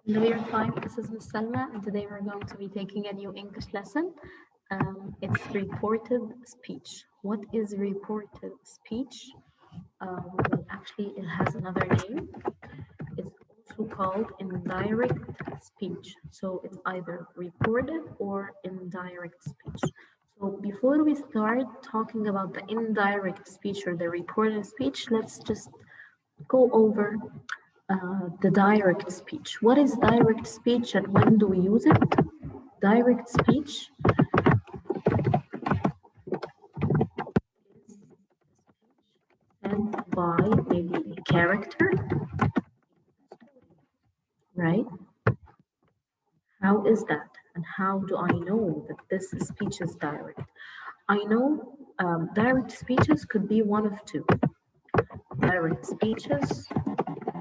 Hello, you're fine. This is Miss Salma, and today we're going to be taking a new English lesson. It's reported speech. What is reported speech? Actually, it has another name. It's also called indirect speech. So it's either reported or indirect speech. So before we start talking about the indirect speech or the reported speech, let's just go over the direct speech. What is direct speech and when do we use it? Direct speech is said by maybe a character, right? How is that? And how do I know that this speech is direct? I know direct speeches could be one of two. Direct speeches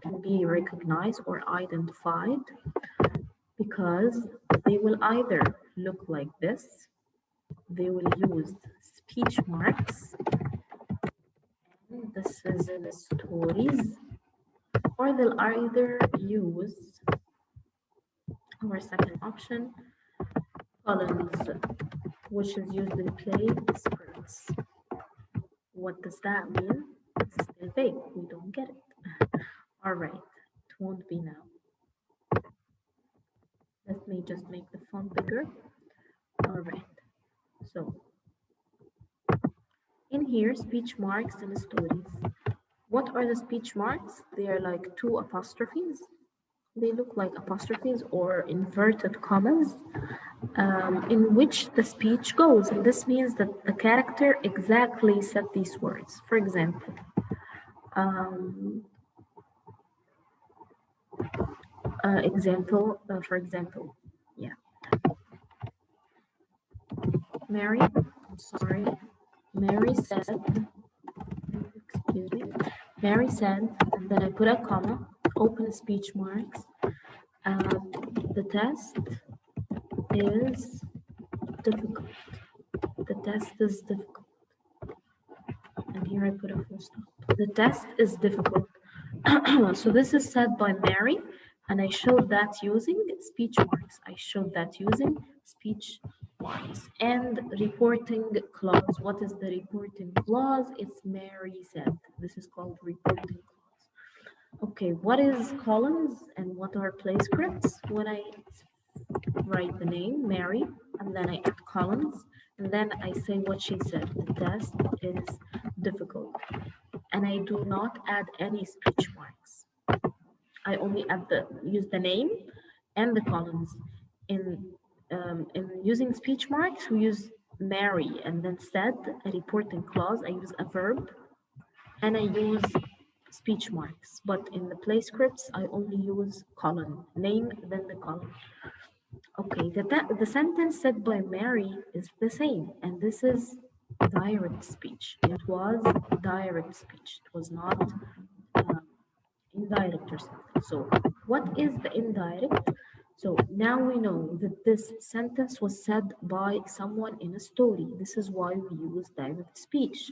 can be recognized or identified because they will either look like this, they will use speech marks. This is in the stories, or they'll either use our second option, columns, which is used in play scripts. What does that mean? It's still vague. We don't get it. All right, it won't be now. Let me just make the font bigger. All right, so in here, speech marks and stories. What are the speech marks? They are like two apostrophes. They look like apostrophes or inverted commas in which the speech goes. And this means that the character exactly said these words. For example, yeah, Mary, I'm sorry, Mary said, excuse me, Mary said, and then I put a comma, open speech marks. The test is difficult. The test is difficult. And here I put a full stop. The test is difficult. So this is said by Mary, and I showed that using speech marks. I showed that using speech marks. And reporting clause. What is the reporting clause? It's Mary said. This is called reporting clause. Okay, what is columns and what are play scripts? When I write the name, Mary, and then I add columns, and then I say what she said. The test is difficult. And I do not add any speech marks. I only use the name and the columns. In using speech marks, we use Mary and then said, a reporting clause. I use a verb, and I use speech marks. But in the play scripts, I only use column, name, then the column. Okay, the sentence said by Mary is the same, and this is direct speech. It was direct speech. It was not indirect or something. So, what is the indirect? So now we know that this sentence was said by someone in a story. This is why we use direct speech.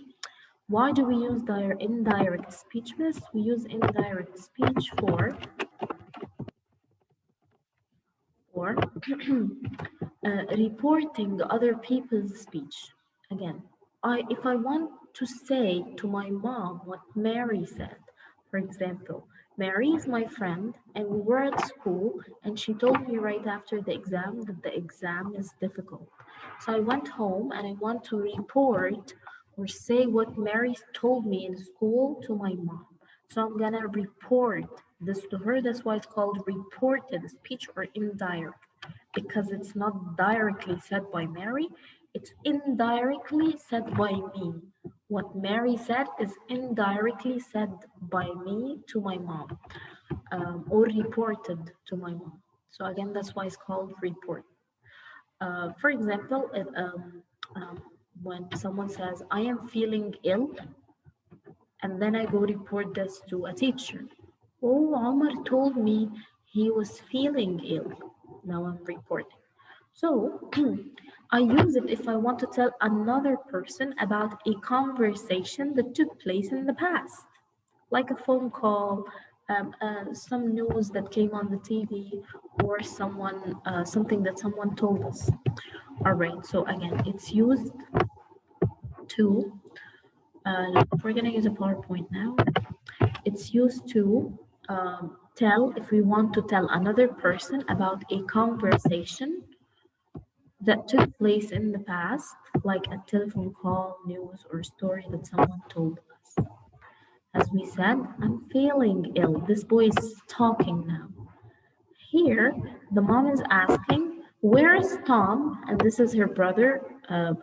Why do we use indirect speech, miss? We use indirect speech for reporting other people's speech. Again, if I want to say to my mom what Mary said, for example, Mary is my friend and we were at school and she told me right after the exam that the exam is difficult. So I went home and I want to report or say what Mary told me in school to my mom. So I'm gonna report this to her. That's why it's called reported speech or indirect, because it's not directly said by Mary, it's indirectly said by me. What Mary said is indirectly said by me to my mom, or reported to my mom. So again, that's why it's called report. For example, when someone says, I am feeling ill, and then I go report this to a teacher. Oh, Omar told me he was feeling ill. Now I'm reporting. So I use it if I want to tell another person about a conversation that took place in the past, like a phone call, some news that came on the TV, or something that someone told us. All right, so again, it's used to, we're gonna use a PowerPoint now. It's used to tell, if we want to tell another person about a conversation that took place in the past, like a telephone call, news, or story that someone told us. As we said, I'm feeling ill. This boy is talking now. Here, the mom is asking, where is Tom? And this is her brother,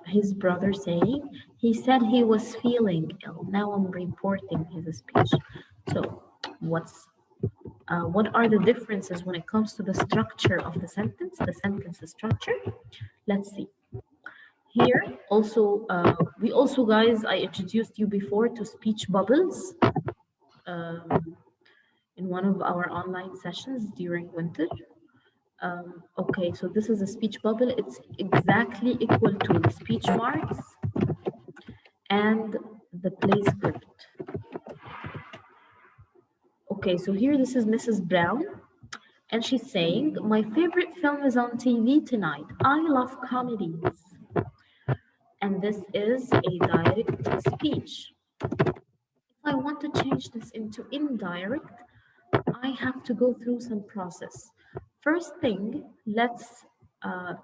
his brother saying, he said he was feeling ill. Now I'm reporting his speech. So, what are the differences when it comes to the structure of the sentence structure? Let's see. Here, also, we also, guys, I introduced you before to speech bubbles um, in one of our online sessions during winter. Okay, so this is a speech bubble. It's exactly equal to the speech marks and the play script. Okay, so here this is Mrs. Brown, and she's saying, my favorite film is on TV tonight. I love comedies. And this is a direct speech. If I want to change this into indirect, I have to go through some process. First thing, let's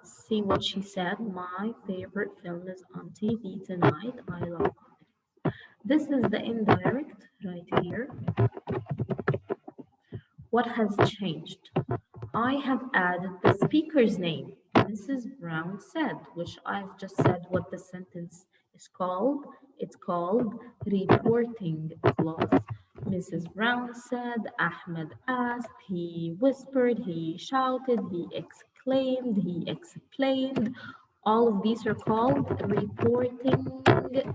see what she said. My favorite film is on TV tonight. I love comedy. This is the indirect right here. What has changed? I have added the speaker's name. Mrs. Brown said, which I've just said what the sentence is called. It's called reporting clause. Mrs. Brown said, Ahmed asked, he whispered, he shouted, he exclaimed, he explained. All of these are called reporting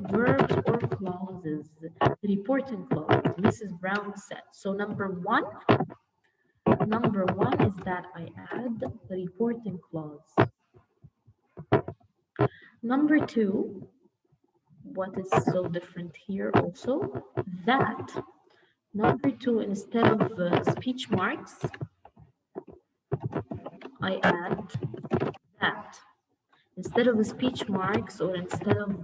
verbs or clauses. Reporting clause, Mrs. Brown said. So number one is that I add the reporting clause. Number two, what is so different here also? That. Number two, instead of speech marks, I add that. Instead of the speech marks or instead of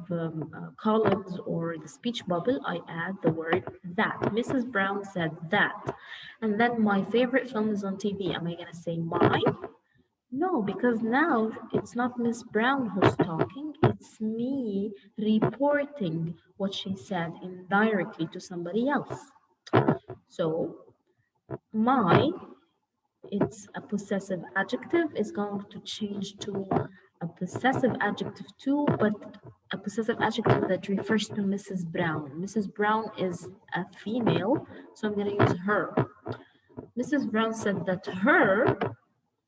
columns or the speech bubble, I add the word that. Mrs. Brown said that. And then my favorite film is on TV. Am I going to say mine? No, because now it's not Miss Brown who's talking, it's me reporting what she said indirectly to somebody else. So, my, it's a possessive adjective, is going to change to a possessive adjective too, but a possessive adjective that refers to Mrs. Brown. Mrs. Brown is a female, so I'm going to use her. Mrs. Brown said that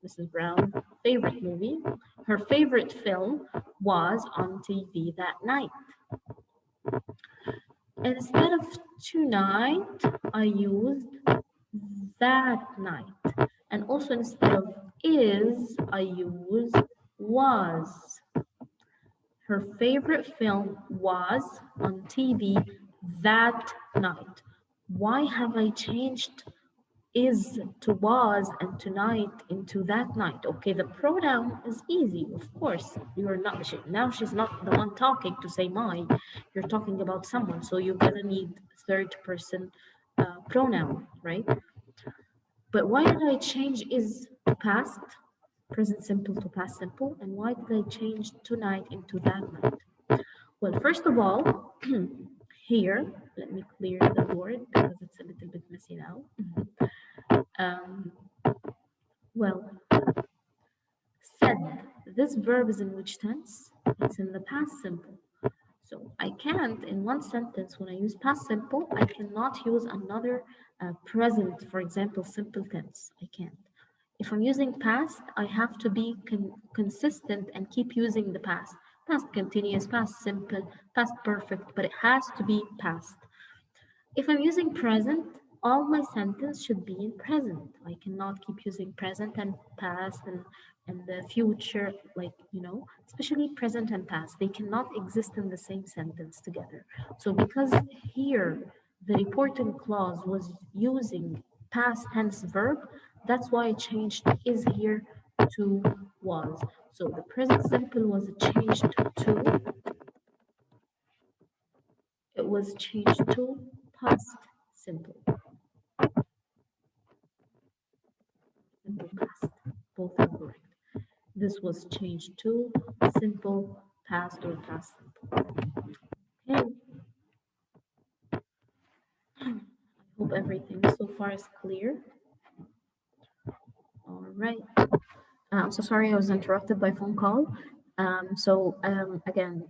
Mrs. Brown, favorite movie, her favorite film was on TV that night. Instead of tonight, I used that night. And also instead of is, I used was. Her favorite film was on TV that night. Why have I changed is to was and tonight into that night? Okay, the pronoun is easy, of course. You're not now she's not the one talking to say my. You're talking about someone, so you're gonna need third person pronoun, right? But why did I change is to past, present simple to past simple, and why did I change tonight into that night? Well, first of all, here, let me clear the board because it's a little bit messy now. Um, well, said, this verb is in which tense? It's in the past simple. So I can't, in one sentence, when I use past simple, I cannot use another present, for example, simple tense. I can't. If I'm using past, I have to be consistent and keep using the past. Past continuous, past simple, past perfect, but it has to be past. If I'm using present, all my sentence should be in present. I cannot keep using present and past and the future, like, especially present and past. They cannot exist in the same sentence together. So because here the reporting clause was using past tense verb. That's why I changed is here to was. So the present simple was changed to, it was changed to past simple. Simple past. Both are correct. This was changed to simple past or past simple. Okay. I hope everything so far is clear. All right. I'm so sorry I was interrupted by phone call. Again,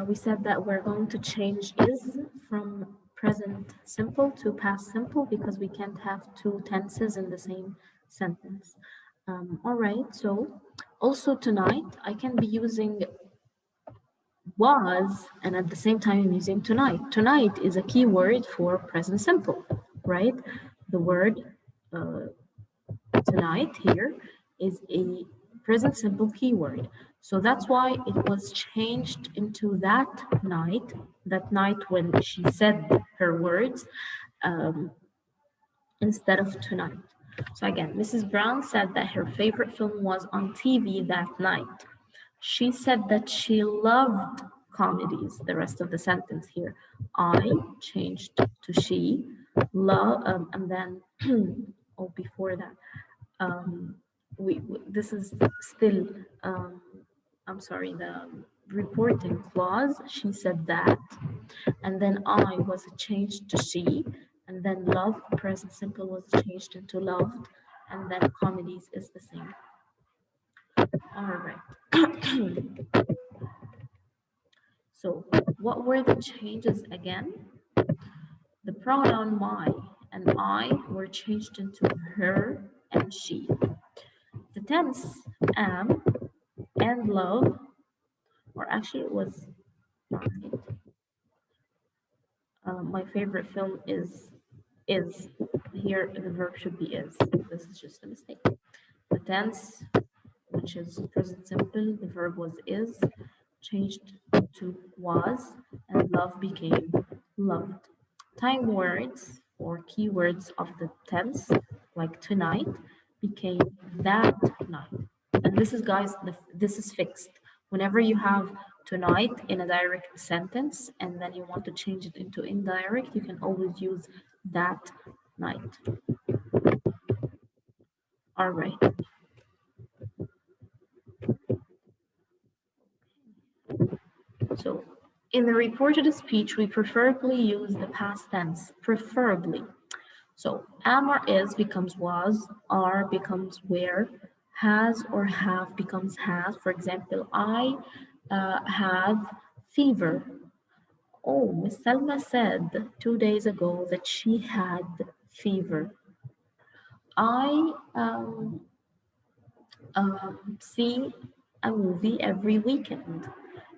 we said that we're going to change is from present simple to past simple because we can't have two tenses in the same sentence. All right, so also tonight I can be using was and at the same time I'm using tonight. Tonight is a key word for present simple, right? The word uh, tonight here is a present simple keyword. So that's why it was changed into that night when she said her words instead of tonight. So again, Mrs. Brown said that her favorite film was on TV that night. She said that she loved comedies. The rest of the sentence here. I changed to she, love, and then, oh, before that, um, this is still I'm sorry, the reporting clause. She said that, and then I was changed to she, and then love present simple was changed into loved, and then comedies is the same. All right. So what were the changes again? The pronoun my and I were changed into her and she. The tense am and love, or actually it was not it. My favorite film is here the verb should be is. This is just a mistake. The tense, which is present simple, the verb was is, changed to was, and love became loved. Time words or keywords of the tense, like tonight, became that night. And this is, guys, this is fixed. Whenever you have tonight in a direct sentence and then you want to change it into indirect, you can always use that night. All right. So in the reported speech, we preferably use the past tense, preferably. So am or is becomes was, are becomes were, has or have becomes has. For example, I have fever. Oh, Miss Selma said 2 days ago that she had fever. I see a movie every weekend.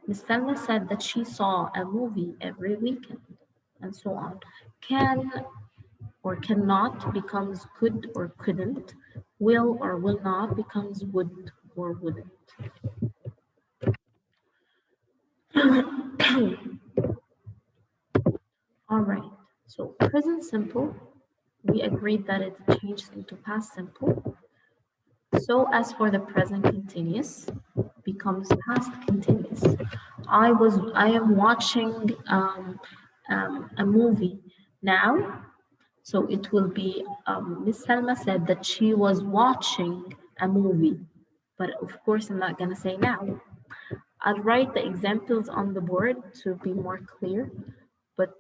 Miss Selma said that she saw a movie every weekend, and so on. Can or cannot becomes could or couldn't. Will or will not becomes would or wouldn't. All right, so present simple, we agreed that it changed into past simple. So as for the present continuous, becomes past continuous. I am watching a movie now. So it will be, Miss Salma said that she was watching a movie, but of course I'm not gonna say now. I'll write the examples on the board to be more clear, but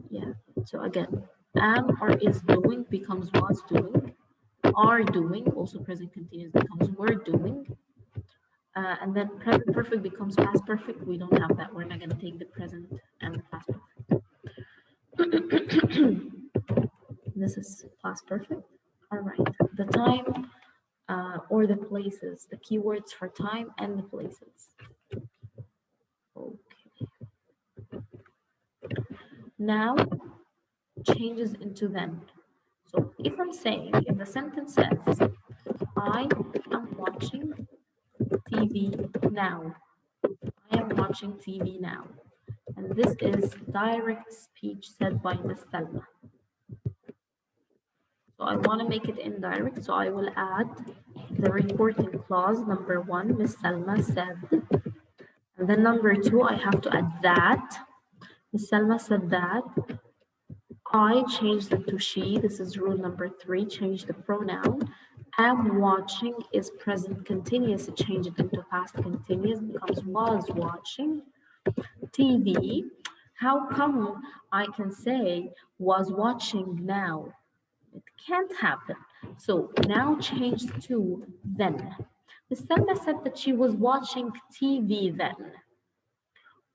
yeah, so again, am or is doing becomes was doing, are doing, also present continuous becomes were doing, and then present perfect becomes past perfect. We don't have that. We're not gonna take the present and the past perfect. This is past perfect. All right, the time or the places, the keywords for time and the places. Okay. Now changes into then. So if I'm saying, if the sentence says, I am watching TV now. I am watching TV now. And this is direct speech said by Miss Salma. So I want to make it indirect, so I will add the reporting clause. Number 1, Miss Salma said. And then number 2, I have to add that. Miss Salma said that. I changed it to she. This is rule number 3. Change the pronoun. Am watching is present continuous. Change it into past continuous, becomes was watching TV. How come I can say was watching now? It can't happen. So now change to then. Miss Selma said that she was watching TV then.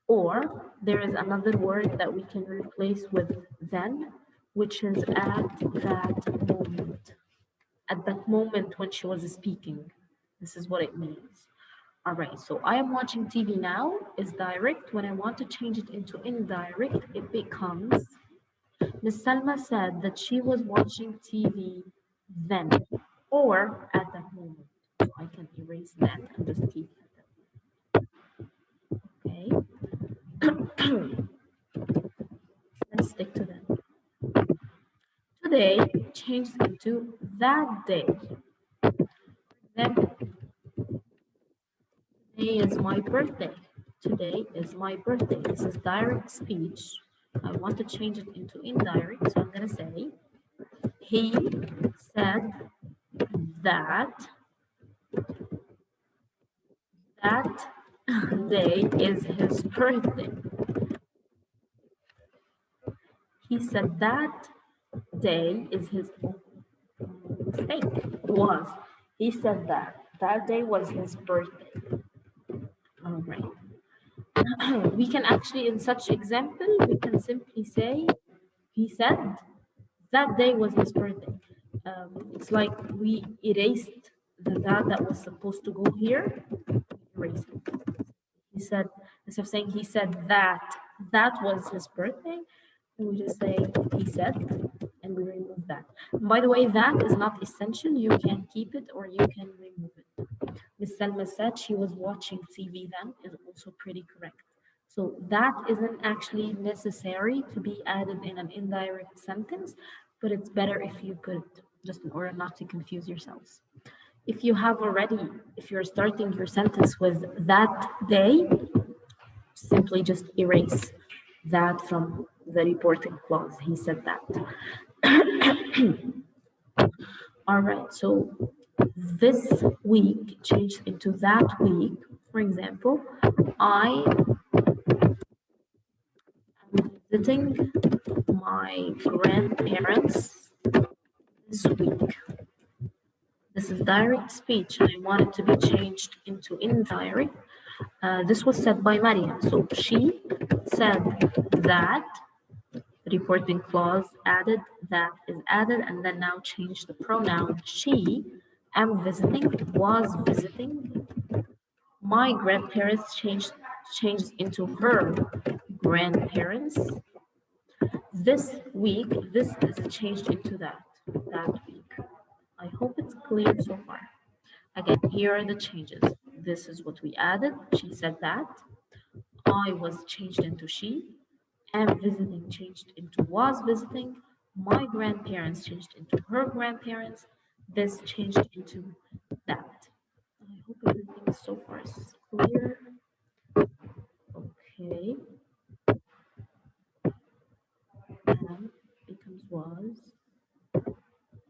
Or there is another word that we can replace with then, which is at that moment. At that moment when she was speaking. This is what it means. All right, so I am watching TV now is direct. When I want to change it into indirect, it becomes Miss Salma said that she was watching TV then or at that moment. So I can erase that and just keep it. Okay. Let's stick to that. Today changes into that day. Then today is my birthday. Today is my birthday. This is direct speech. I want to change it into indirect, so I'm gonna say he said that that day is his birthday. He said that day is his mistake. Was. He said that. That day was his birthday. All right. We can actually, in such example, we can simply say, he said that day was his birthday. It's like we erased the that was supposed to go here, erase it. He said, instead of saying he said that was his birthday, we just say he said, and we remove that. And by the way, that is not essential. You can keep it or you can remove it. Miss Selma said she was watching TV then is also pretty correct. So that isn't actually necessary to be added in an indirect sentence, but it's better if you put it just in order not to confuse yourselves. If you have already, if you're starting your sentence with that day, simply just erase that from the reporting clause. He said that. All right, so this week changed into that week. For example, I am visiting my grandparents this week. This is direct speech, and I want it to be changed into indirect. This was said by Maria. So she said that, the reporting clause added, that is added, and then now change the pronoun she. Am visiting, was visiting. My grandparents changed into her grandparents. This week, this is changed into that week. I hope it's clear so far. Again, here are the changes. This is what we added. She said that. I was changed into she. Am visiting changed into was visiting. My grandparents changed into her grandparents. This changed into that. I hope everything so far is clear. Okay. Am becomes was,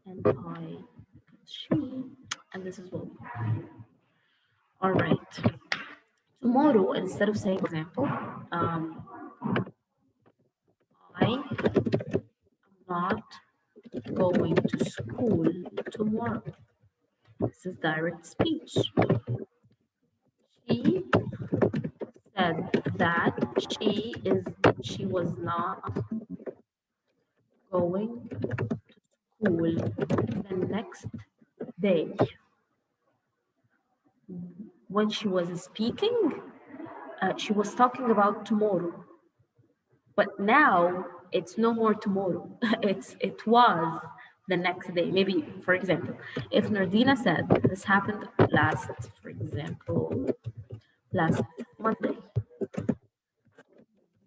and I becomes she, and this is what we have. All right. Tomorrow, instead of saying, for example, I am not going to school tomorrow. This is direct speech. She said that she was not going to school the next day. When she was speaking, she was talking about tomorrow. But now it's no more tomorrow. It was the next day. Maybe, for example, if Nordina said this happened last, for example, last Monday.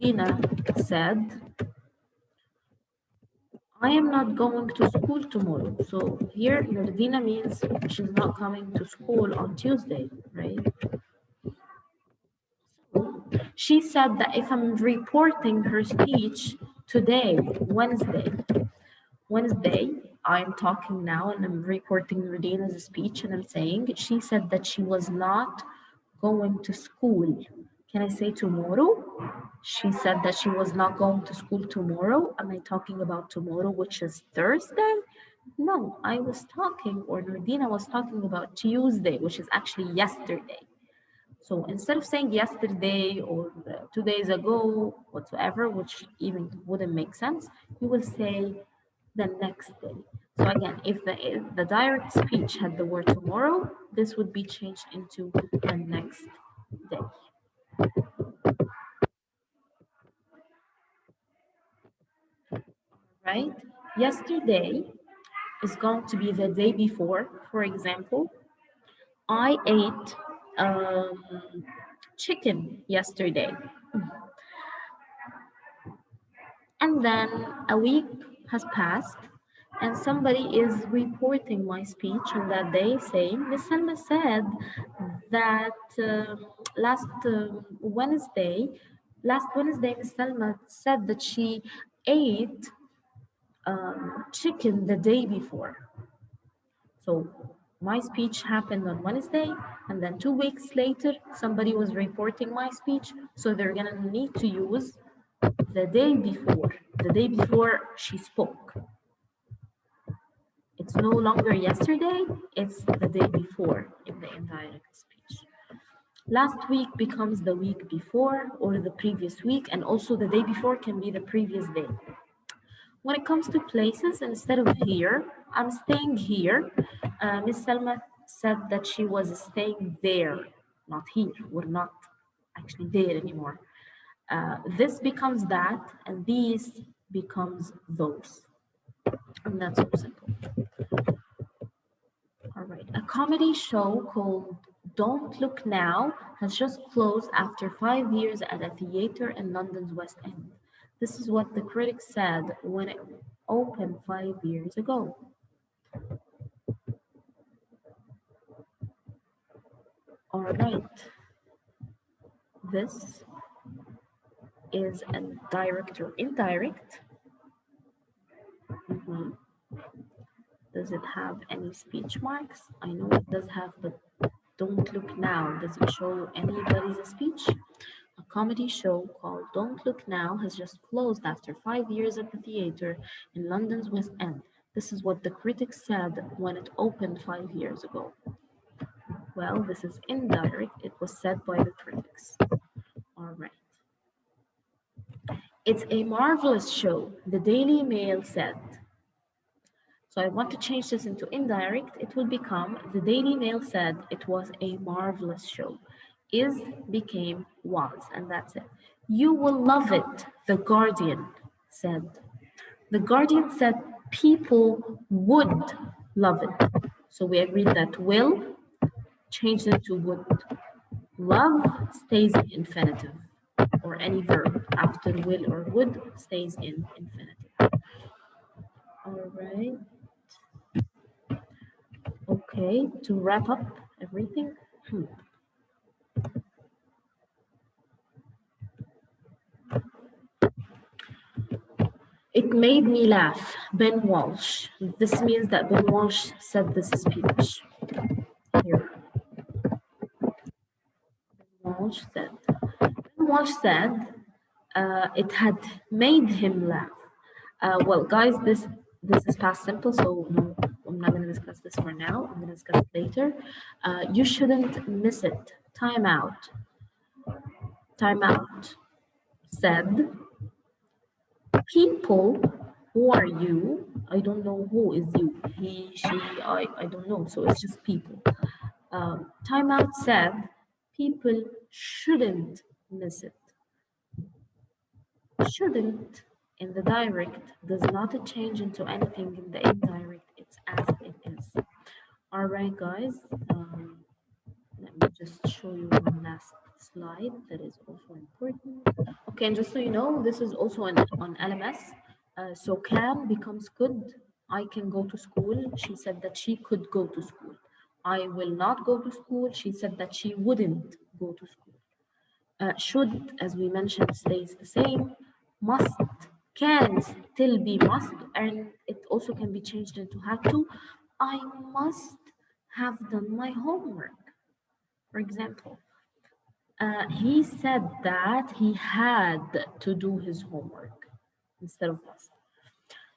Dina said, I am not going to school tomorrow. So here, Nordina means she's not coming to school on Tuesday, right? She said that if I'm reporting her speech today, Wednesday, I'm talking now and I'm reporting Nordina's speech and I'm saying she said that she was not going to school. Can I say tomorrow? She said that she was not going to school tomorrow. Am I talking about tomorrow, which is Thursday? No, I was talking, or Nordina was talking about Tuesday, which is actually yesterday. So instead of saying yesterday or 2 days ago, whatsoever, which even wouldn't make sense, you will say the next day. So again, if the direct speech had the word tomorrow, this would be changed into the next day. Right? Yesterday is going to be the day before. For example, I ate chicken yesterday. And then a week has passed and somebody is reporting my speech on that day saying, Miss Selma said that last Wednesday, Miss Selma said that she ate chicken the day before. So my speech happened on Wednesday, and then 2 weeks later, somebody was reporting my speech. So they're gonna need to use the day before she spoke. It's no longer yesterday, it's the day before in the indirect speech. Last week becomes the week before or the previous week, and also the day before can be the previous day. When it comes to places, instead of here, I'm staying here. Miss Selma said that she was staying there, not here. We're not actually there anymore. This becomes that, and these becomes those. And that's so simple. All right. A comedy show called Don't Look Now has just closed after 5 years at a theater in London's West End. This is what the critics said when it opened 5 years ago. All right. This is a direct or indirect. Mhm. Does it have any speech marks? I know it does have, but Don't Look Now. Does it show anybody's speech? A comedy show called Don't Look Now has just closed after 5 years at the theater in London's West End. This is what the critics said when it opened 5 years ago. Well, this is indirect. It was said by the critics. All right. It's a marvelous show, the Daily Mail said. So I want to change this into indirect. It will become the Daily Mail said it was a marvelous show. Is became was, and that's it. You will love it, The Guardian said. The Guardian said people would love it. So we agreed that will changed into would. Love stays in infinitive, or any verb after will or would stays in infinitive. All right. Okay, to wrap up everything. It made me laugh. Ben Walsh. This means that Ben Walsh said this speech. Here. Ben Walsh said. Ben Walsh said it had made him laugh. Well, guys, this is past simple, so no, I'm not going to discuss this for now. I'm going to discuss it later. You shouldn't miss it. Time out. Time out. Said, people, who are you? I don't know who is you. He, she, I don't know. So it's just people. Time out said, people shouldn't miss it. Shouldn't in the direct does not change into anything in the indirect. It's as it is. All right, guys. Let me just show you one last slide that is also important. Okay, and just so you know, this is also on LMS. So can becomes could. I can go to school. She said that she could go to school. I will not go to school. She said that she wouldn't go to school. Should, as we mentioned, stays the same. Must can still be must, and it also can be changed into had to. I must have done my homework. For example, he said that he had to do his homework instead of must.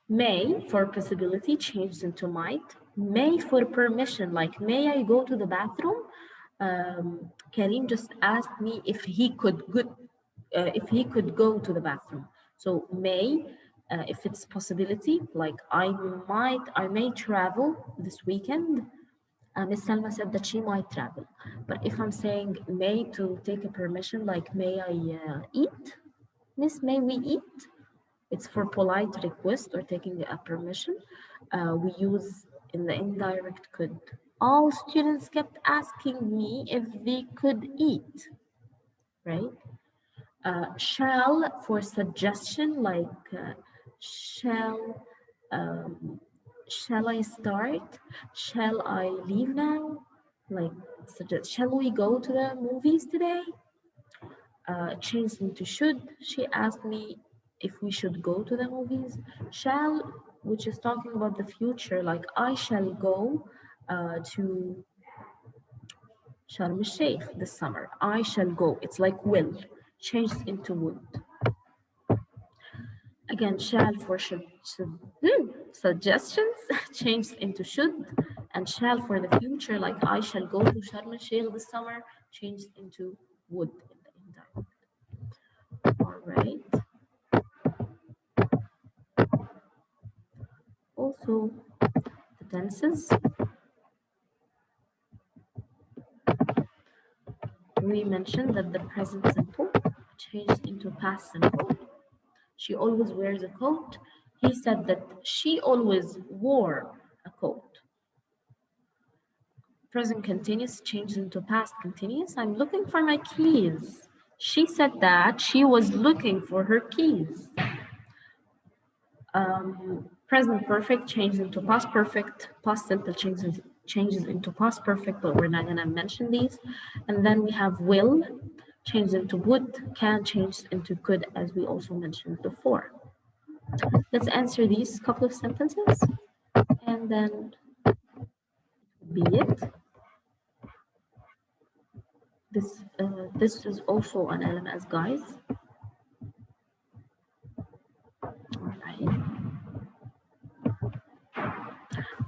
May for possibility changed into might. May for permission, like may I go to the bathroom? Karim just asked me if he could go to the bathroom. So may, if it's possibility, like I may travel this weekend. Miss Salma said that she might travel. But if I'm saying may to take a permission, like may I eat? Miss, may we eat? It's for polite request or taking a permission. We use in the indirect could. All students kept asking me if they could eat, right? Shall for suggestion, like shall um, shall I start? Shall I leave now? Like suggest, shall we go to the movies today? Changed into should. She asked me if we should go to the movies. Shall, which is talking about the future, like I shall go to Sharm el-Sheikh this summer. I shall go. It's like will, changed into would. Again, shall for suggestions changed into should, and shall for the future, like I shall go to Sharm el-Sheikh this summer, changed into would in the indirect. All right. Also, the tenses. We mentioned that the present simple changed into past simple. She always wears a coat. He said that she always wore a coat. Present continuous changed into past continuous. I'm looking for my keys. She said that she was looking for her keys. Present perfect changed into past perfect. Past simple changes into past perfect, but we're not going to mention these. And then we have will changed into would, can changed into could, as we also mentioned before. Let's answer these couple of sentences, and then be it. This is also an LMS, guys. All right.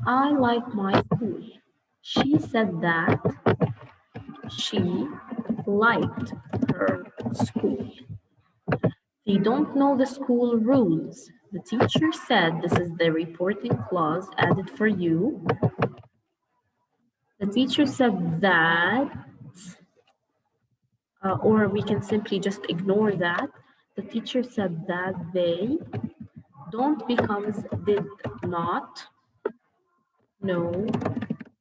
I like my school. She said that she liked her school. They don't know the school rules. The teacher said, this is the reporting clause added for you. The teacher said that, or we can simply just ignore that. The teacher said that they don't becomes did not know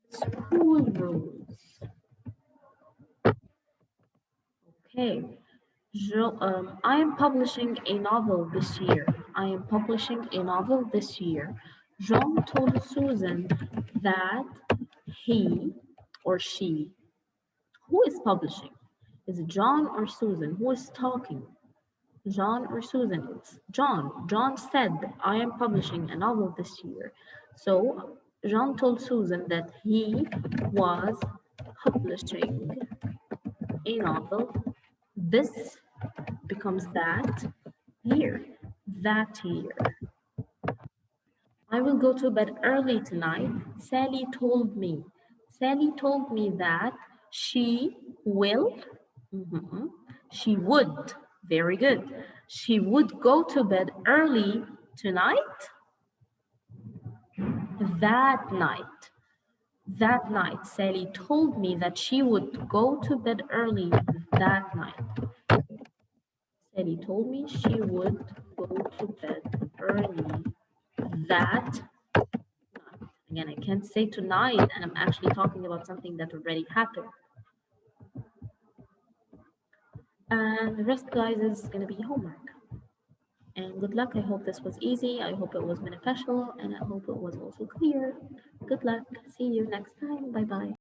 school rules. Okay. I am publishing a novel this year. I am publishing a novel this year. Jean told Susan that he or she, who is publishing? Is it John or Susan? Who is talking? John or Susan? It's John. John said, I am publishing a novel this year. So Jean told Susan that he was publishing a novel. This becomes that year. That year. I will go to bed early tonight. Sally told me. Sally told me that she will, she would, very good. She would go to bed early tonight. That night. That night, Sally told me that she would go to bed early that night. Sally told me she would go to bed early that night. Again, I can't say tonight, and I'm actually talking about something that already happened. And the rest, guys, is going to be homework. And good luck. I hope this was easy. I hope it was beneficial. And I hope it was also clear. Good luck. See you next time. Bye bye.